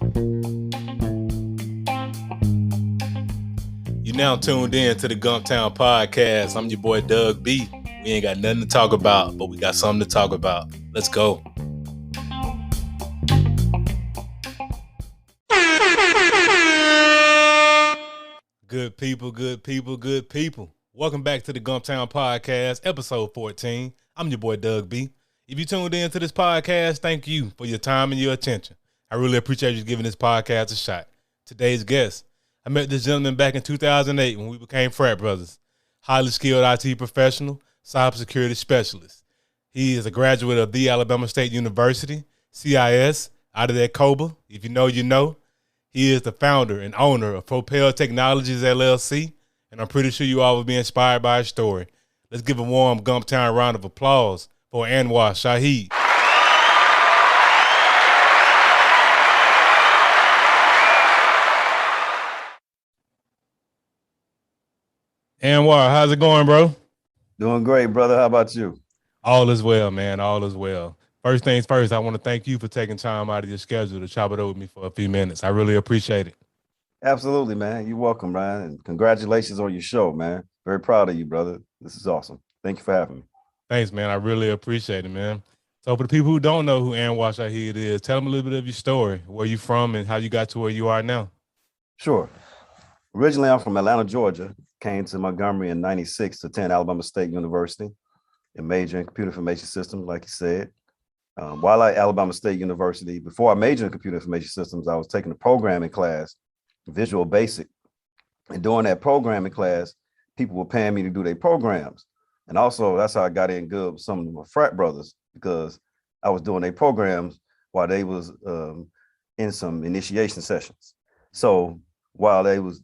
You now tuned in to the Gumptown Podcast. I'm your boy Doug B. We ain't got nothing to talk about, but we got something to talk about. Let's go. Good people. Welcome back to the Gumptown Podcast, episode 14. I'm your boy Doug B. If you tuned in to this podcast, thank you for your time and your attention. I really appreciate you giving this podcast a shot. Today's guest, I met this gentleman back in 2008 when we became frat brothers. Highly skilled IT professional, cybersecurity specialist. He is a graduate of the Alabama State University, CIS, out of that COBA. If you know, you know. He is the founder and owner of Propelled Technologies, LLC, and I'm pretty sure you all will be inspired by his story. Let's give a warm Gumptown round of applause for Anwar Shahid. Anwar, how's it going, bro? Doing great, brother. How about you? All is well, man. All is well. First things first, I want to thank you for taking time out of your schedule to chop it over with me for a few minutes. I really appreciate it. Absolutely, man. You're welcome, Ryan. And congratulations on your show, man. Very proud of you, brother. This is awesome. Thank you for having me. Thanks, man. I really appreciate it, man. So for the people who don't know who Anwar Shahid is, tell them a little bit of your story, where you from and how you got to where you are now. Sure. Originally, I'm from Atlanta, Georgia. Came to Montgomery in 96 to attend Alabama State University and major in computer information systems, like you said. While at Alabama State University, before I majored in computer information systems, I was taking a programming class, Visual Basic. And during that programming class, people were paying me to do their programs. And also, that's how I got in good with some of my frat brothers, because I was doing their programs while they was in some initiation sessions. So while they was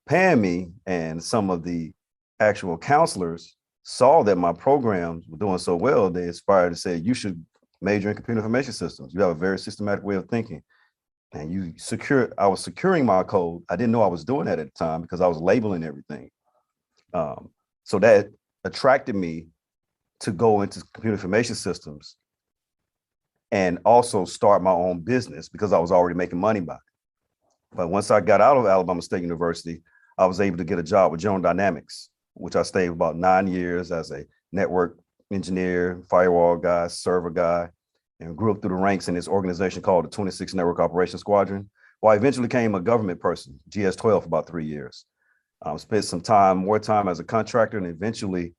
paying me, and some of the actual counselors saw that my programs were doing so well, they inspired to say, you should major in computer information systems. You have a very systematic way of thinking. And I was securing my code. I didn't know I was doing that at the time because I was labeling everything. So that attracted me to go into computer information systems and also start my own business because I was already making money by it. But once I got out of Alabama State University, I was able to get a job with General Dynamics, which I stayed about 9 years as a network engineer, firewall guy, server guy, and grew up through the ranks in this organization called the 26th Network Operations Squadron. Well, I eventually became a government person, GS-12, for about 3 years. Spent some more time as a contractor, and eventually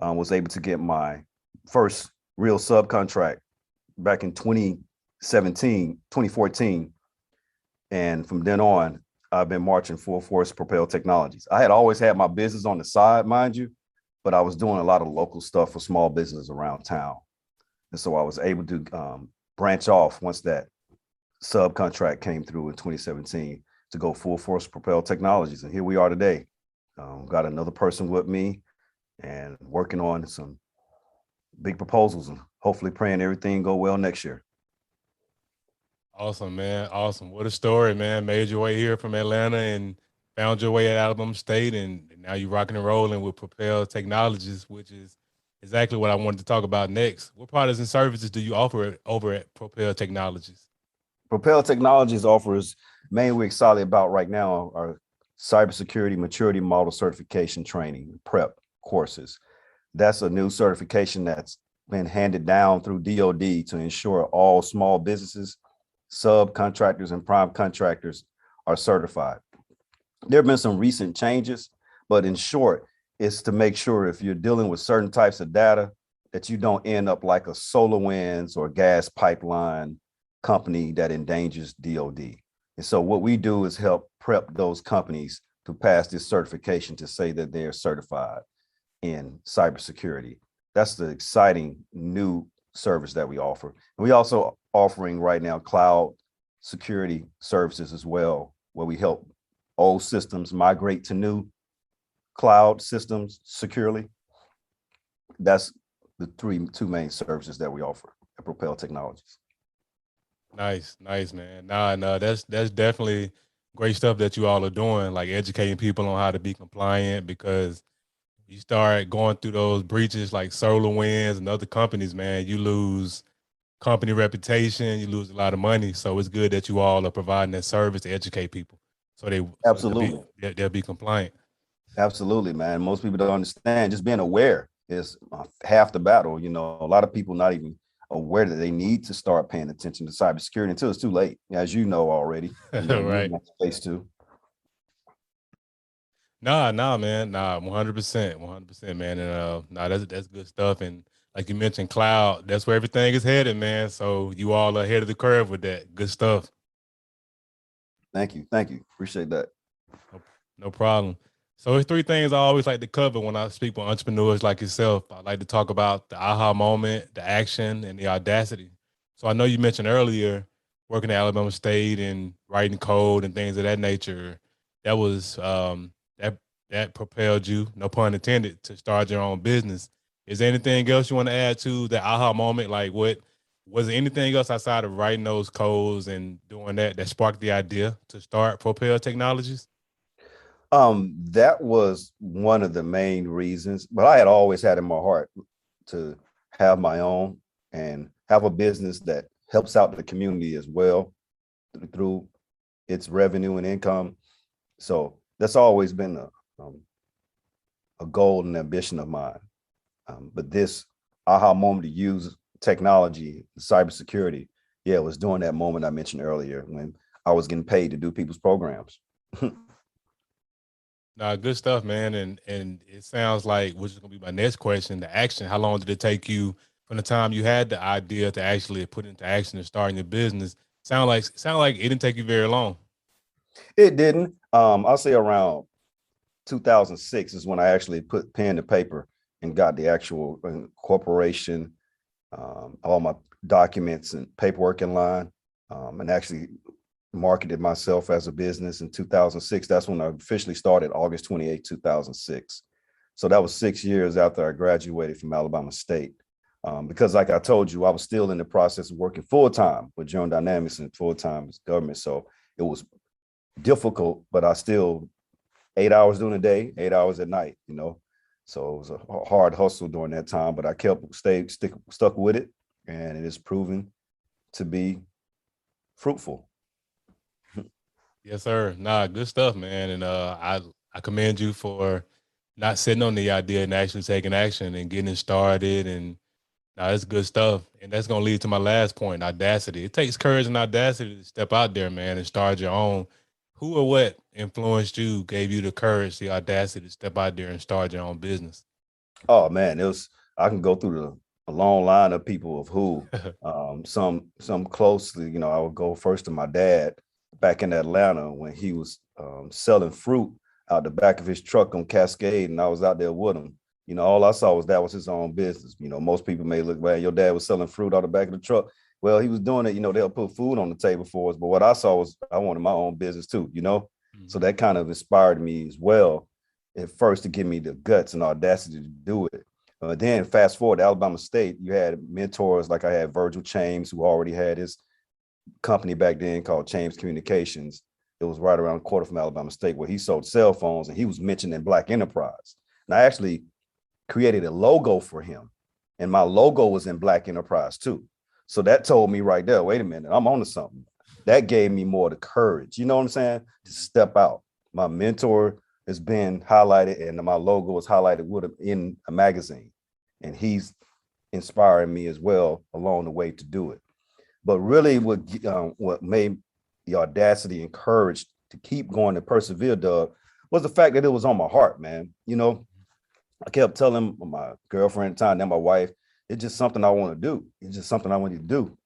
was able to get my first real subcontract back in 2014. And from then on, I've been marching full force Propelled Technologies. I had always had my business on the side, mind you, but I was doing a lot of local stuff for small businesses around town. And so I was able to branch off once that subcontract came through in 2017 to go full force Propelled Technologies. And here we are today. Got another person with me and working on some big proposals and hopefully praying everything go well next year. Awesome, man. Awesome. What a story, man. Made your way here from Atlanta and found your way at Alabama State, and now you're rocking and rolling with Propelled Technologies, which is exactly what I wanted to talk about next. What products and services do you offer over at Propelled Technologies? Propelled Technologies offers, mainly we're excited about right now, are cybersecurity maturity model certification training, PrEP courses. That's a new certification that's been handed down through DoD to ensure all small businesses, subcontractors, and prime contractors are certified. There have been some recent changes, but in short, it's to make sure if you're dealing with certain types of data that you don't end up like a SolarWinds or gas pipeline company that endangers DoD. And so what we do is help prep those companies to pass this certification to say that they are certified in cybersecurity. That's the exciting new service that we offer. And we also offering right now cloud security services as well, where we help old systems migrate to new cloud systems securely. That's the two main services that we offer at Propelled Technologies. Nice, man. No, that's definitely great stuff that you all are doing, like educating people on how to be compliant, because you start going through those breaches like SolarWinds and other companies, man, you lose company reputation, you lose a lot of money. So it's good that you all are providing that service to educate people, so Absolutely. they'll be compliant. Absolutely, man. Most people don't understand. Just being aware is half the battle. A lot of people not even aware that they need to start paying attention to cybersecurity until it's too late, as you know already. You in Right. that space too. Nah, man. Nah, 100%, 100%, man. And nah, that's good stuff. And like you mentioned, cloud, that's where everything is headed, man. So you all are ahead of the curve with that. Good stuff. Thank you. Thank you. Appreciate that. No, no problem. So there's three things I always like to cover when I speak with entrepreneurs like yourself. I like to talk about the aha moment, the action, and the audacity. So I know you mentioned earlier working at Alabama State and writing code and things of that nature. That was that propelled you, no pun intended, to start your own business. Is there anything else you want to add to the aha moment? Like what was there anything else outside of writing those codes and doing that sparked the idea to start Propel Technologies? That was one of the main reasons, but I had always had in my heart to have my own and have a business that helps out the community as well through its revenue and income. So that's always been a goal and ambition of mine. But this aha moment to use technology, cybersecurity, yeah, it was during that moment I mentioned earlier when I was getting paid to do people's programs. Nah, good stuff, man. And it sounds like, which is gonna be my next question, the action. How long did it take you from the time you had the idea to actually put it into action and starting your business? Sound like it didn't take you very long. It didn't. I'll say around 2006 is when I actually put pen to paper and got the actual corporation, all my documents and paperwork in line, and actually marketed myself as a business in 2006. That's when I officially started, August 28, 2006. So that was 6 years after I graduated from Alabama State. Because, like I told you, I was still in the process of working full time with General Dynamics and full time as government. So it was difficult, but I still 8 hours during the day, 8 hours at night. So it was a hard hustle during that time, but I kept stuck with it, and it is proven to be fruitful. Yes, sir. Nah, good stuff, man. And I commend you for not sitting on the idea and actually taking action and getting it started. And nah, that's good stuff. And that's gonna lead to my last point, audacity. It takes courage and audacity to step out there, man, and start your own. Who or what influenced you, gave you the courage, the audacity to step out there and start your own business? Oh man, it was. I can go through a long line of people of who. Some closely. I would go first to my dad back in Atlanta when he was selling fruit out the back of his truck on Cascade, and I was out there with him. All I saw was that was his own business. Most people may look, man, your dad was selling fruit out the back of the truck. Well, he was doing it. They'll put food on the table for us. But what I saw was I wanted my own business too. So Mhm. that kind of inspired me as well at first to give me the guts and audacity to do it. Then fast forward to Alabama State, you had mentors like I had Virgil Chames, who already had his company back then called Chames Communications. It was right around the corner from Alabama State where he sold cell phones, and he was mentioned in Black Enterprise. And I actually created a logo for him, and my logo was in Black Enterprise too. So that told me right there, wait a minute, I'm on to something. That gave me more the courage, you know what I'm saying, to step out. My mentor has been highlighted, and my logo was highlighted with him in a magazine, and he's inspiring me as well along the way to do it. But really, what made the audacity and courage to keep going to persevere, Doug, was the fact that it was on my heart, man. I kept telling my girlfriend at the time, then my wife, it's just something I want to do. It's just something I want to do.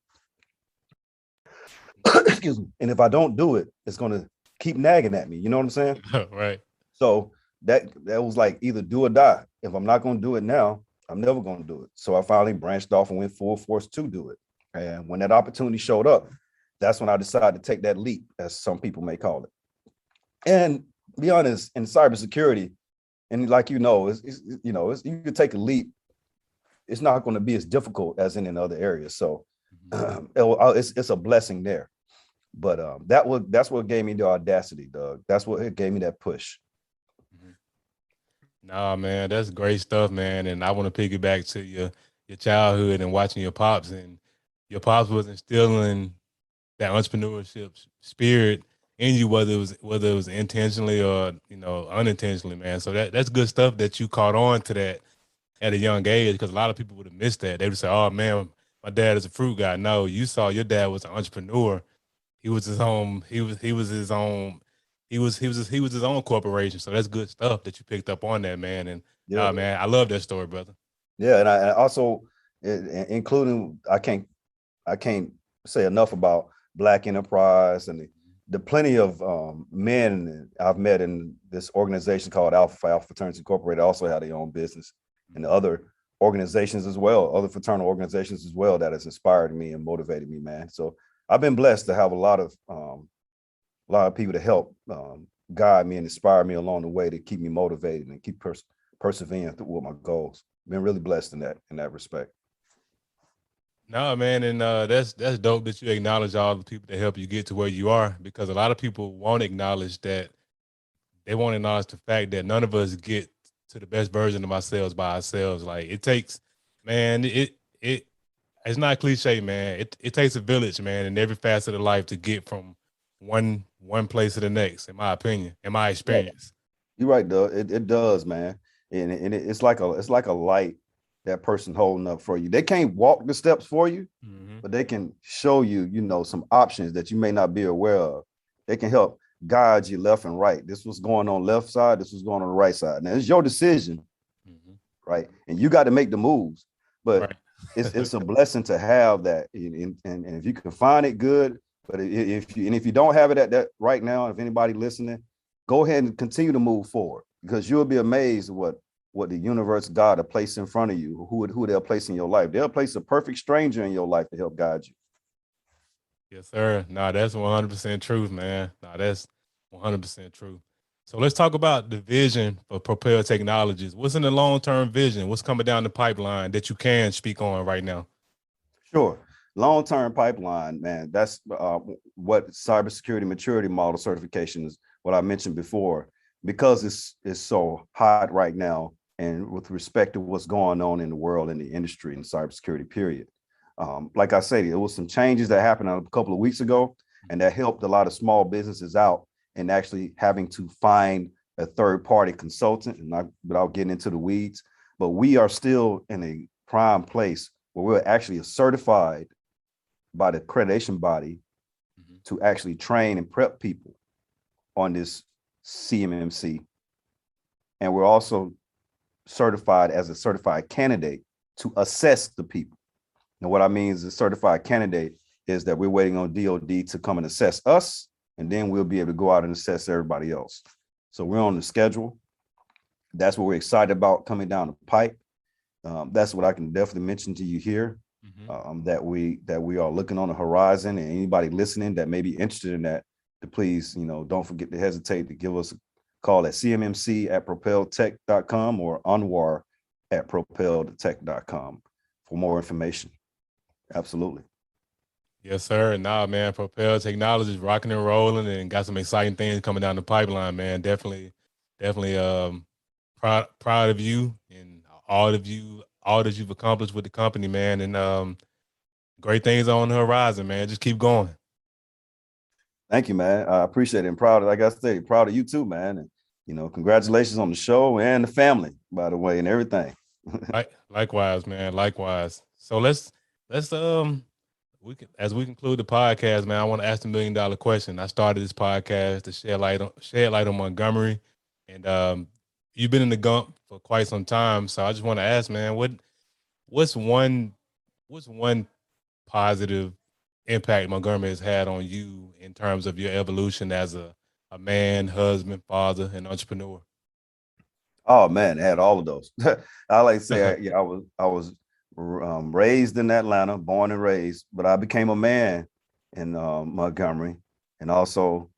Excuse me. And if I don't do it, it's going to keep nagging at me. You know what I'm saying? Right. So that was like either do or die. If I'm not going to do it now, I'm never going to do it. So I finally branched off and went full force to do it. And when that opportunity showed up, that's when I decided to take that leap, as some people may call it. And be honest, in cybersecurity, and like you could take a leap. It's not going to be as difficult as in other areas. So Mhm. it's a blessing there. But that's what gave me the audacity, Doug. That's what it gave me that push. Mhm. Nah, man, that's great stuff, man. And I want to piggyback to your childhood and watching your pops and your pops was instilling that entrepreneurship spirit in you, whether it was intentionally or unintentionally, man. So that's good stuff that you caught on to that at a young age, because a lot of people would have missed that. They would say, "Oh man, my dad is a fruit guy." No, you saw your dad was an entrepreneur. He was his own. He was his own. He was his own corporation. So that's good stuff that you picked up on that, man. And Yeah, nah, man, I love that story, brother. yeah, and I also, including, I can't say enough about Black enterprise and the plenty of men I've met in this organization called Alpha Phi Alpha Fraternities Incorporated. Also have their own business, and other organizations as well, other fraternal organizations as well, that has inspired me and motivated me, man. So I've been blessed to have a lot of people to help guide me and inspire me along the way, to keep me motivated and keep persevering through with my goals. Been really blessed in that respect. No, man, and that's dope that you acknowledge all the people that help you get to where you are, because a lot of people won't acknowledge that. They won't acknowledge the fact that none of us get to the best version of ourselves by ourselves. Like it takes, man, it's not cliche, man. It takes a village, man, in every facet of life to get from one place to the next, in my opinion, in my Right. experience. You're right, though. It does, man. And it's like a light that person holding up for you. They can't walk the steps for you, Mm-hmm. but they can show you, some options that you may not be aware of. They can help guide you left and right. This was going on left side. This was going on the right side. Now it's your decision, Mm-hmm. right? And you got to make the moves. But Right. it's a blessing to have that. And if you can find it, good. But if you don't have it at that right now, if anybody listening, go ahead and continue to move forward, because you'll be amazed at what the universe, God, will place in front of you, who they'll place in your life. They'll place a perfect stranger in your life to help guide you. Yes, sir. Nah, that's 100% truth, man. Nah, that's 100% true. So let's talk about the vision for Propel Technologies. What's in the long term vision? What's coming down the pipeline that you can speak on right now? Sure. Long-term pipeline, man. That's what cybersecurity maturity model certification is, what I mentioned before, because it's so hot right now, and with respect to what's going on in the world, in the industry, in cybersecurity, period. Like I said, there was some changes that happened a couple of weeks ago, and that helped a lot of small businesses out and actually having to find a third-party consultant, and not without getting into the weeds. But we are still in a prime place where we're actually certified by the accreditation body Mhm. to actually train and prep people on this CMMC. And we're also certified as a certified candidate to assess the people. Now, what I mean is a certified candidate is that we're waiting on DOD to come and assess us, and then we'll be able to go out and assess everybody else. So we're on the schedule. That's what we're excited about coming down the pipe. That's what I can definitely mention to you here. Mhm. That we are looking on the horizon, and anybody listening that may be interested in that, to please, don't forget to hesitate to give us a call at cmmc at propelledtech.com or Anwar at propelledtech.com for more information. Absolutely. Yes, sir. Nah, man, Propel Technologies rocking and rolling and got some exciting things coming down the pipeline, man. Definitely proud of you and all that you've accomplished with the company, man. And great things on the horizon, man. Just keep going. Thank you, man. I appreciate it. And proud, like I said, proud of you too, man. And congratulations on the show and the family, by the way, and everything. Likewise, man. Likewise. So let's as we conclude the podcast, man, I want to ask the $1 million question. I started this podcast to shed light on Montgomery, and you've been in the Gump for quite some time. So I just want to ask, man, what's one what's one positive impact Montgomery has had on you in terms of your evolution as a man, husband, father, and entrepreneur? Oh man, I had all of those. I like to say, yeah, I was raised in Atlanta, born and raised, but I became a man in Montgomery, and also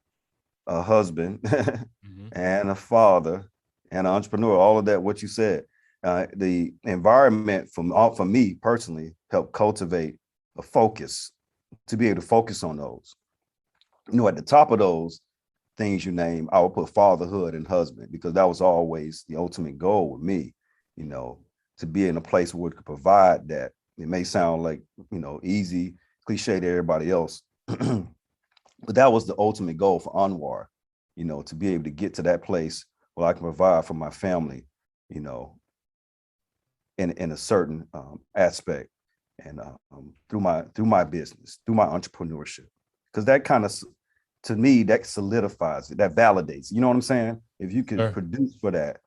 a husband Hmm. and a father and an entrepreneur. All of that, what you said, the environment for me personally helped cultivate a focus, to be able to focus on those. At the top of those things you name, I would put fatherhood and husband, because that was always the ultimate goal with me, you know, to be in a place where it could provide that. It may sound like, easy, cliche to everybody else. But that was the ultimate goal for Anwar, to be able to get to that place where I can provide for my family, you know, in a certain aspect, and through my business, through my entrepreneurship, because that kind of, to me, that solidifies it, that validates. You know what I'm saying? If you could Sure. produce for that,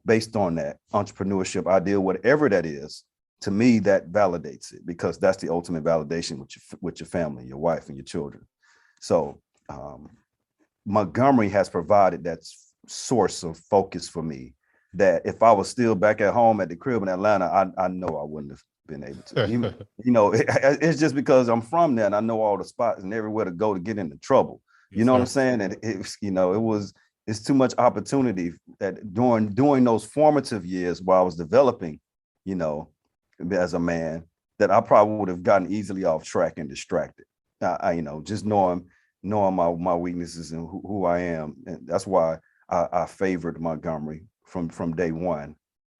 based on that entrepreneurship ideal, whatever that is, to me, that validates it, because that's the ultimate validation with your family, your wife, and your children. So Montgomery has provided that source of focus for me, that if I was still back at home at the crib in Atlanta, I know I wouldn't have been able to. Even, it's just because I'm from there and I know all the spots and everywhere to go to get into trouble. You Yes, know what sir. I'm saying? And it's too much opportunity that during those formative years while I was developing, you know, as a man, that I probably would have gotten easily off track and distracted. Just knowing my weaknesses and who I am, and that's why I favored Montgomery from day one,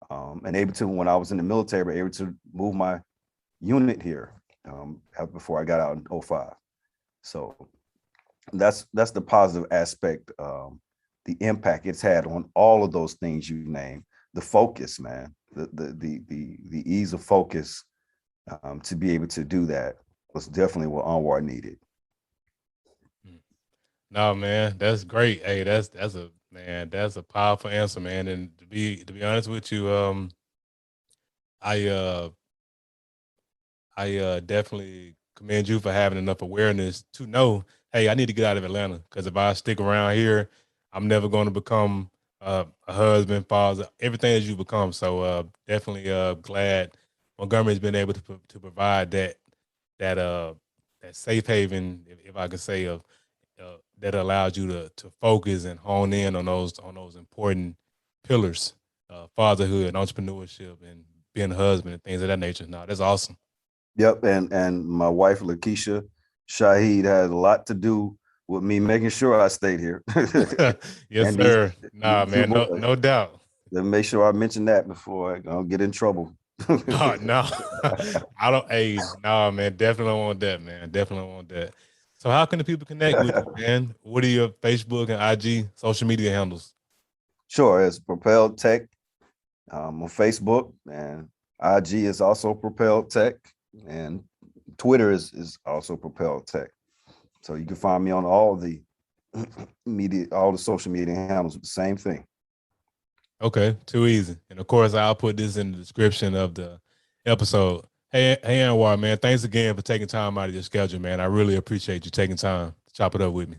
and able to, when I was in the military, able to move my unit here before I got out in 2005. So that's the positive aspect, the impact it's had on all of those things you name. The focus, man, the ease of focus, to be able to do that was definitely what Anwar needed. No, man, that's great. Hey, that's a powerful answer, man. And to be honest with you, I uh I definitely commend you for having enough awareness to know, hey, I need to get out of Atlanta, because if I stick around here, I'm never going to become a husband, father, everything that you become. So definitely glad Montgomery's been able to provide that uh that safe haven, if I could say, of that allows you to focus and hone in on those important pillars, fatherhood, entrepreneurship, and being a husband and things of that nature. No, that's awesome. Yep, and my wife Lakeisha Shahid had a lot to do with me making sure I stayed here. Yes, And these sir. Nah, these two man, no, boys. no doubt. Let me make sure I mention that before I don't get in trouble. No, no, I don't. Hey, nah, man, definitely don't want that, man. Definitely don't want that. So, how can the people connect with you, man? What are your Facebook and IG social media handles? Sure, it's Propelled Tech on Facebook, and IG is also Propelled Tech, and Twitter is also Propelled Tech. So you can find me on all the all the social media handles with the same thing. Okay, too easy. And of course, I'll put this in the description of the episode. Hey, Anwar, man, thanks again for taking time out of your schedule, man. I really appreciate you taking time to chop it up with me.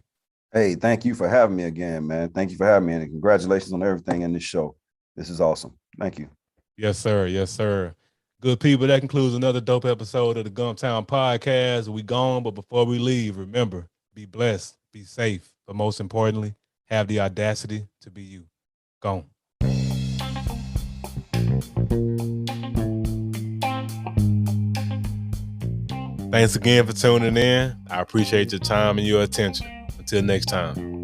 Hey, thank you for having me again, man. Thank you for having me, and congratulations on everything in this show. This is awesome. Thank you. Yes, sir. Yes, sir. Good people, that concludes another dope episode of the Gumptown Podcast. We gone, but before we leave, remember, be blessed, be safe, but most importantly, have the audacity to be you. Gone. Thanks again for tuning in. I appreciate your time and your attention. Until next time.